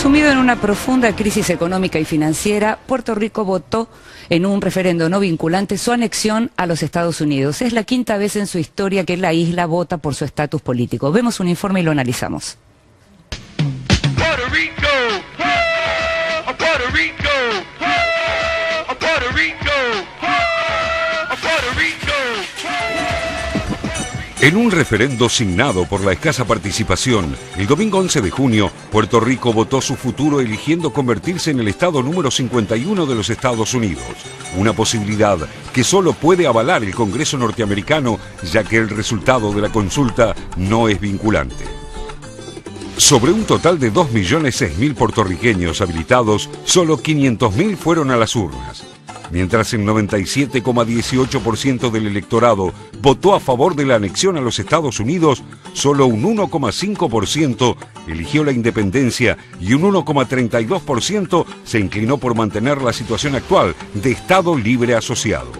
Sumido en una profunda crisis económica y financiera, Puerto Rico votó en un referendo no vinculante su anexión a los Estados Unidos. Es la quinta vez en su historia que la isla vota por su estatus político. Vemos un informe y lo analizamos. Puerto Rico, Puerto Rico, Puerto Rico, Puerto Rico. En un referendo signado por la escasa participación, el domingo 11 de junio, Puerto Rico votó su futuro eligiendo convertirse en el estado número 51 de los Estados Unidos. Una posibilidad que solo puede avalar el Congreso norteamericano, ya que el resultado de la consulta no es vinculante. Sobre un total de 2.006.000 puertorriqueños habilitados, solo 500.000 fueron a las urnas. Mientras el 97,18% del electorado votó a favor de la anexión a los Estados Unidos, solo un 1,5% eligió la independencia y un 1,32% se inclinó por mantener la situación actual de Estado libre asociado.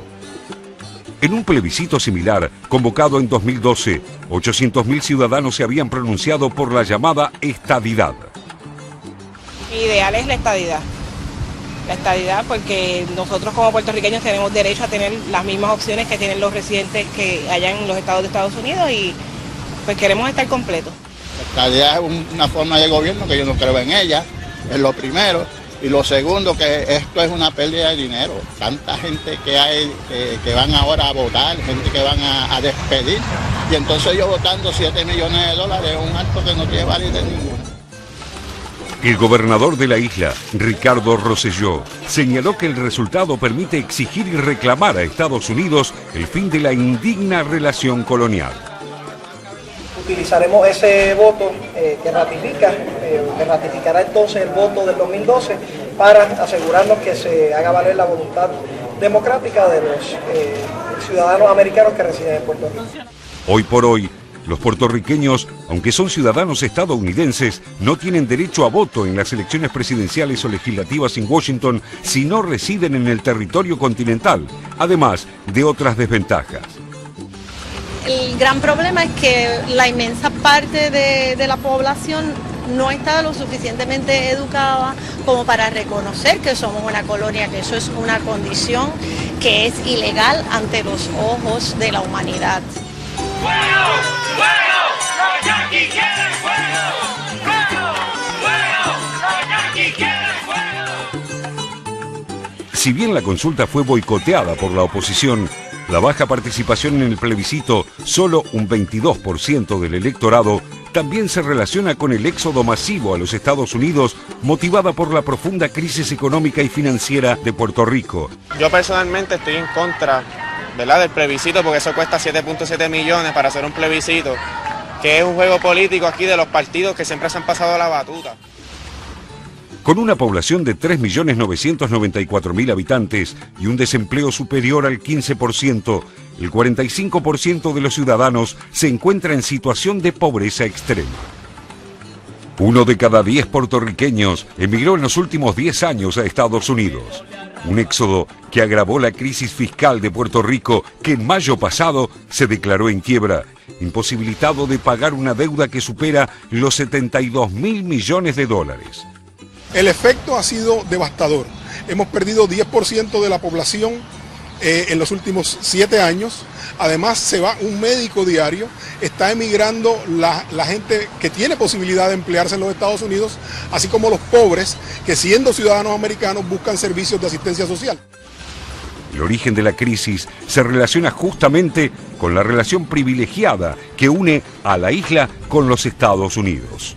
En un plebiscito similar, convocado en 2012, 800.000 ciudadanos se habían pronunciado por la llamada estadidad. Mi ideal es la estadidad. La estadidad porque nosotros como puertorriqueños tenemos derecho a tener las mismas opciones que tienen los residentes que allá en los estados de Estados Unidos y pues queremos estar completos. La estadidad es una forma de gobierno que yo no creo en ella, es lo primero. Y lo segundo, que esto es una pérdida de dinero. Tanta gente que hay que van ahora a votar, gente que van a despedir. Y entonces yo votando $7 millones es un acto que no tiene validez ninguna. El gobernador de la isla, Ricardo Rosselló, señaló que el resultado permite exigir y reclamar a Estados Unidos el fin de la indigna relación colonial. Utilizaremos ese voto que ratificará entonces el voto del 2012 para asegurarnos que se haga valer la voluntad democrática de los ciudadanos americanos que residen en Puerto Rico. Hoy por hoy, los puertorriqueños, aunque son ciudadanos estadounidenses, no tienen derecho a voto en las elecciones presidenciales o legislativas en Washington si no residen en el territorio continental, además de otras desventajas. El gran problema es que la inmensa parte de la población no está lo suficientemente educada como para reconocer que somos una colonia, que eso es una condición que es ilegal ante los ojos de la humanidad. ¡Fuego! ¡Fuego! ¡Los Yankees quieren fuego! ¡Fuego! ¡Fuego! ¡Los Yankees quieren fuego! Si bien la consulta fue boicoteada por la oposición, la baja participación en el plebiscito, solo un 22% del electorado, también se relaciona con el éxodo masivo a los Estados Unidos, motivada por la profunda crisis económica y financiera de Puerto Rico. Yo personalmente estoy en contra, ¿verdad?, del plebiscito, porque eso cuesta 7.7 millones para hacer un plebiscito, que es un juego político aquí de los partidos que siempre se han pasado la batuta. Con una población de 3.994.000 habitantes y un desempleo superior al 15%, el 45% de los ciudadanos se encuentra en situación de pobreza extrema. 1 de cada 10 puertorriqueños emigró en los últimos 10 años a Estados Unidos. Un éxodo que agravó la crisis fiscal de Puerto Rico, que en mayo pasado se declaró en quiebra, imposibilitado de pagar una deuda que supera los $72.000 millones. El efecto ha sido devastador. Hemos perdido 10% de la población en los últimos 7 años. Además, se va un médico diario. Está emigrando la gente que tiene posibilidad de emplearse en los Estados Unidos, así como los pobres que, siendo ciudadanos americanos, buscan servicios de asistencia social. El origen de la crisis se relaciona justamente con la relación privilegiada que une a la isla con los Estados Unidos.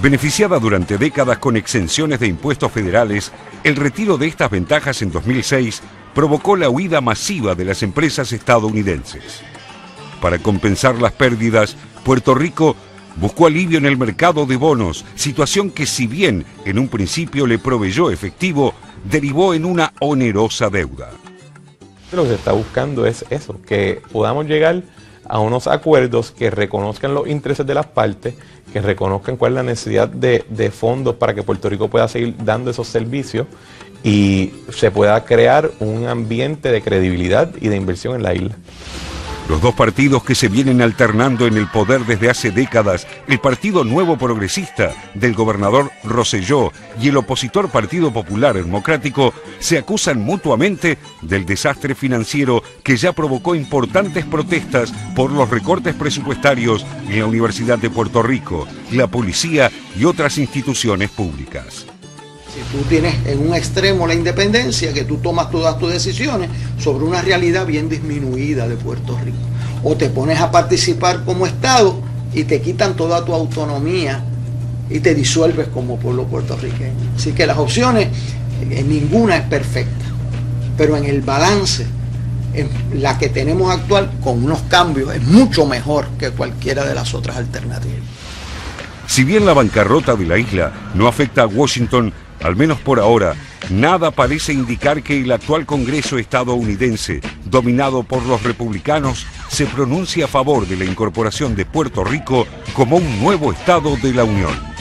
Beneficiada durante décadas con exenciones de impuestos federales, el retiro de estas ventajas en 2006 provocó la huida masiva de las empresas estadounidenses. Para compensar las pérdidas, Puerto Rico buscó alivio en el mercado de bonos, situación que, si bien en un principio le proveyó efectivo, derivó en una onerosa deuda. Lo que se está buscando es eso, que podamos llegar a unos acuerdos que reconozcan los intereses de las partes, que reconozcan cuál es la necesidad de fondos para que Puerto Rico pueda seguir dando esos servicios y se pueda crear un ambiente de credibilidad y de inversión en la isla. Los dos partidos que se vienen alternando en el poder desde hace décadas, el Partido Nuevo Progresista del gobernador Rosselló y el opositor Partido Popular Democrático, se acusan mutuamente del desastre financiero que ya provocó importantes protestas por los recortes presupuestarios en la Universidad de Puerto Rico, la policía y otras instituciones públicas. Si tú tienes en un extremo la independencia, que tú tomas todas tus decisiones sobre una realidad bien disminuida de Puerto Rico, o te pones a participar como Estado y te quitan toda tu autonomía y te disuelves como pueblo puertorriqueño. Así que las opciones, ninguna es perfecta, pero en el balance, en la que tenemos actual, con unos cambios, es mucho mejor que cualquiera de las otras alternativas. Si bien la bancarrota de la isla no afecta a Washington, al menos por ahora, nada parece indicar que el actual Congreso estadounidense, dominado por los republicanos, se pronuncie a favor de la incorporación de Puerto Rico como un nuevo estado de la Unión.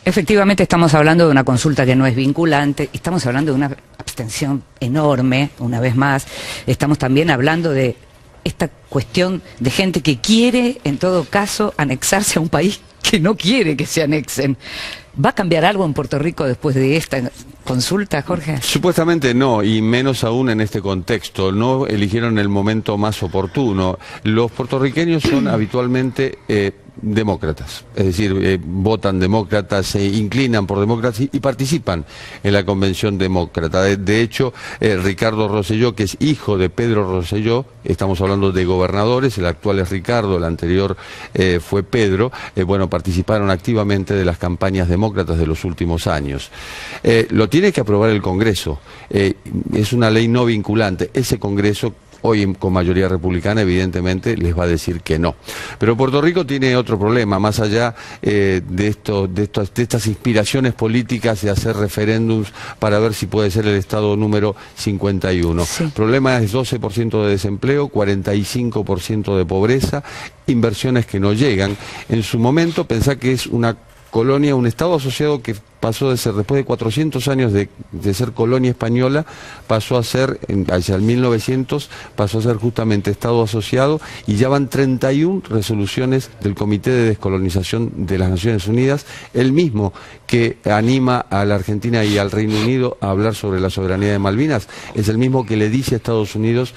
Efectivamente estamos hablando de una consulta que no es vinculante, estamos hablando de una abstención enorme, una vez más, estamos también hablando de esta cuestión de gente que quiere, en todo caso, anexarse a un país que no quiere que se anexen. ¿Va a cambiar algo en Puerto Rico después de esta consulta, Jorge? Supuestamente no, y menos aún en este contexto. No eligieron el momento más oportuno. Los puertorriqueños son habitualmente demócratas, es decir, votan demócratas, se inclinan por demócratas y participan en la convención demócrata. De hecho, Ricardo Rosselló, que es hijo de Pedro Rosselló, estamos hablando de gobernadores, el actual es Ricardo, el anterior fue Pedro, bueno, participaron activamente de las campañas demócratas de los últimos años. Lo tiene que aprobar el Congreso, es una ley no vinculante, ese Congreso hoy con mayoría republicana evidentemente les va a decir que no. Pero Puerto Rico tiene otro problema, más allá de estas inspiraciones políticas de hacer referéndums para ver si puede ser el estado número 51. Sí. El problema es 12% de desempleo, 45% de pobreza, inversiones que no llegan. En su momento pensá que es una colonia, un estado asociado que pasó de ser, después de 400 años de ser colonia española, pasó a ser, hacia el 1900, pasó a ser justamente estado asociado, y ya van 31 resoluciones del Comité de Descolonización de las Naciones Unidas, el mismo que anima a la Argentina y al Reino Unido a hablar sobre la soberanía de Malvinas, es el mismo que le dice a Estados Unidos: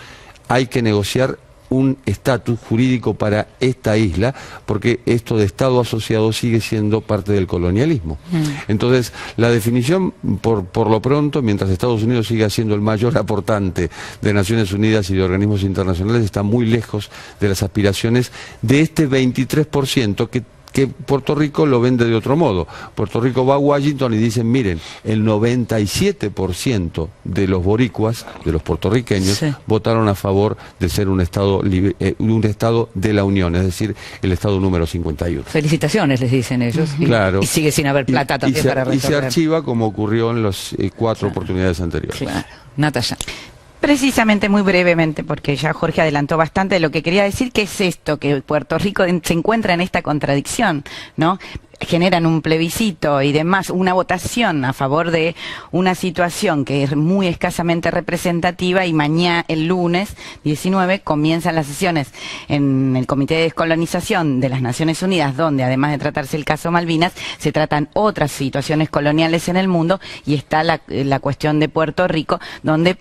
hay que negociar un estatus jurídico para esta isla, porque esto de Estado asociado sigue siendo parte del colonialismo. Entonces, la definición, por lo pronto, mientras Estados Unidos siga siendo el mayor aportante de Naciones Unidas y de organismos internacionales, está muy lejos de las aspiraciones de este 23% que Puerto Rico lo vende de otro modo. Puerto Rico va a Washington y dicen: miren, el 97% de los boricuas, de los puertorriqueños, sí, votaron a favor de ser un estado de la Unión, es decir, el estado número 51. Felicitaciones, les dicen ellos. Claro. Y sigue sin haber plata también para resolver. Y se archiva como ocurrió en las 4 oportunidades anteriores. Claro. Natalia. Precisamente, muy brevemente, porque ya Jorge adelantó bastante de lo que quería decir, que es esto, que Puerto Rico se encuentra en esta contradicción, ¿no? Generan un plebiscito y demás, una votación a favor de una situación que es muy escasamente representativa, y mañana, el lunes 19, comienzan las sesiones en el Comité de Descolonización de las Naciones Unidas, donde además de tratarse el caso Malvinas, se tratan otras situaciones coloniales en el mundo, y está la cuestión de Puerto Rico, donde,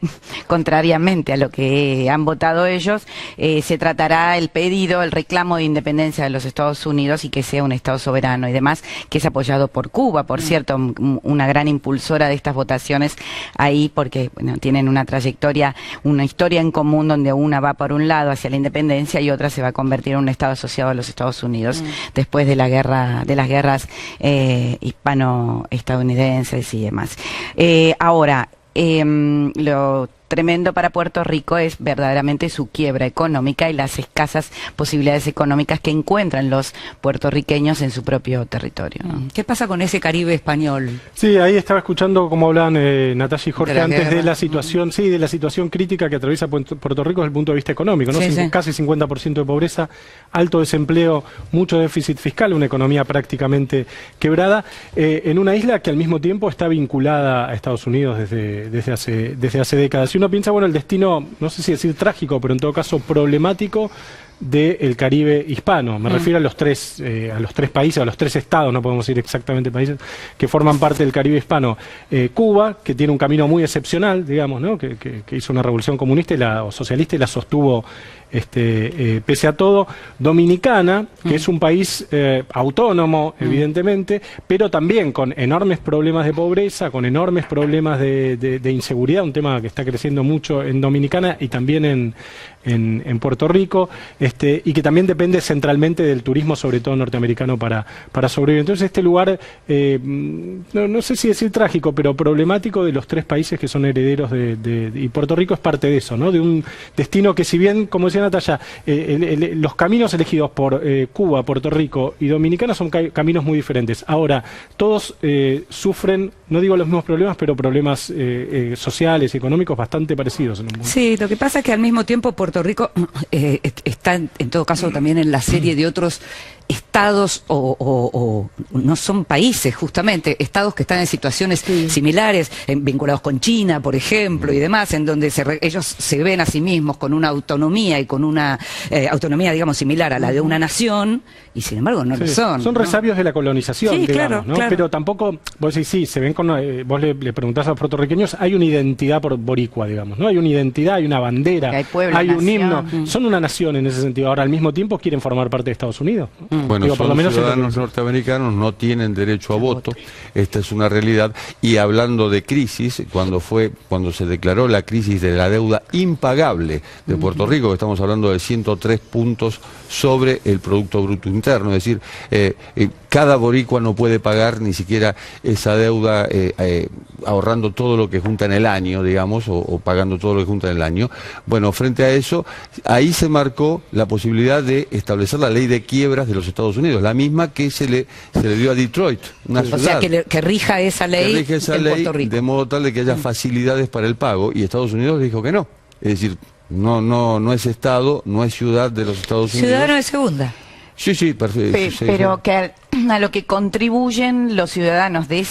contrariamente a lo que han votado ellos, se tratará el pedido, el reclamo de independencia de los Estados Unidos y que sea un Estado soberano y demás, que es apoyado por Cuba, por cierto, una gran impulsora de estas votaciones ahí, porque bueno, tienen una trayectoria, una historia en común, donde una va por un lado hacia la independencia y otra se va a convertir en un Estado asociado a los Estados Unidos después de la guerra, de las guerras hispano-estadounidenses y demás. Ahora, tremendo para Puerto Rico es verdaderamente su quiebra económica y las escasas posibilidades económicas que encuentran los puertorriqueños en su propio territorio, ¿no? ¿Qué pasa con ese Caribe español? Sí, ahí estaba escuchando cómo hablaban Natalia y Jorge antes guerra. de la situación, sí, de la situación crítica que atraviesa Puerto Rico desde el punto de vista económico, ¿no? Sí, sí. Casi 50% de pobreza, alto desempleo, mucho déficit fiscal, una economía prácticamente quebrada, en una isla que al mismo tiempo está vinculada a Estados Unidos desde hace décadas. Si uno piensa, bueno, el destino, no sé si decir trágico, pero en todo caso problemático del Caribe hispano. Me refiero a los tres países, a los tres estados, no podemos decir exactamente países, que forman parte del Caribe hispano. Cuba, que tiene un camino muy excepcional, digamos, ¿no? que hizo una revolución comunista o socialista y la sostuvo pese a todo. Dominicana, que es un país autónomo, evidentemente, pero también con enormes problemas de pobreza, con enormes problemas de inseguridad, un tema que está creciendo mucho en Dominicana y también en Puerto Rico, y que también depende centralmente del turismo, sobre todo norteamericano, para sobrevivir. Entonces este lugar, no sé si decir trágico, pero problemático de los tres países que son herederos y Puerto Rico es parte de eso, ¿no? De un destino que, si bien, como decía Natalia, los caminos elegidos por Cuba, Puerto Rico y Dominicana son caminos muy diferentes. Ahora, todos sufren, no digo los mismos problemas, pero problemas sociales y económicos bastante parecidos en el mundo. Sí, lo que pasa es que al mismo tiempo Puerto Rico está en todo caso también en la serie de otros estados o no son países, justamente, estados que están en situaciones similares, vinculados con China, por ejemplo, y demás, en donde ellos se ven a sí mismos con una autonomía y con una autonomía, digamos, similar a la de una nación, y sin embargo no lo son. Son resabios de la colonización, sí, digamos, claro, ¿no? claro. Pero tampoco, vos decís, sí, se ven con, vos le preguntás a los puertorriqueños, hay una identidad boricua, digamos, ¿no? Hay una identidad, hay una bandera, hay un himno, son una nación en ese sentido. Ahora, al mismo tiempo, quieren formar parte de Estados Unidos, ¿no? Bueno, Digo, por lo menos ciudadanos norteamericanos no tienen derecho a voto, esta es una realidad. Y hablando de crisis, cuando se declaró la crisis de la deuda impagable de Puerto Rico, que estamos hablando de 103 puntos sobre el Producto Bruto Interno, es decir, cada boricua no puede pagar ni siquiera esa deuda ahorrando todo lo que junta en el año, digamos, o pagando todo lo que junta en el año. Bueno, frente a eso, ahí se marcó la posibilidad de establecer la ley de quiebras de los Estados Unidos, la misma que se le dio a Detroit, una ciudad. O sea, que rija esa ley en Puerto Rico. De modo tal de que haya facilidades para el pago, y Estados Unidos dijo que no. Es decir, no es Estado, no es ciudad de los Estados Unidos. Ciudadano de segunda. Sí, perfecto. Pero que a lo que contribuyen los ciudadanos de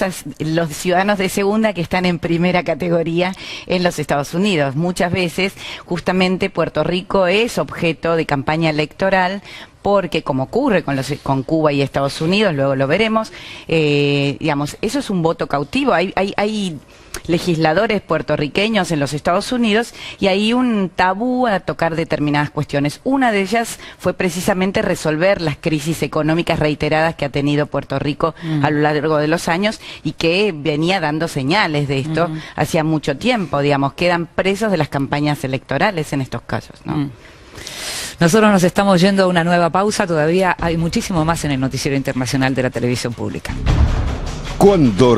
segunda que están en primera categoría en los Estados Unidos. Muchas veces, justamente, Puerto Rico es objeto de campaña electoral porque, como ocurre con Cuba y Estados Unidos, luego lo veremos, digamos, eso es un voto cautivo. Hay legisladores puertorriqueños en los Estados Unidos y hay un tabú a tocar determinadas cuestiones. Una de ellas fue precisamente resolver las crisis económicas reiteradas que ha tenido Puerto Rico a lo largo de los años y que venía dando señales de esto hacía mucho tiempo, digamos, quedan presos de las campañas electorales en estos casos, ¿no? Nosotros nos estamos yendo a una nueva pausa, todavía hay muchísimo más en el Noticiero Internacional de la Televisión Pública. Cuando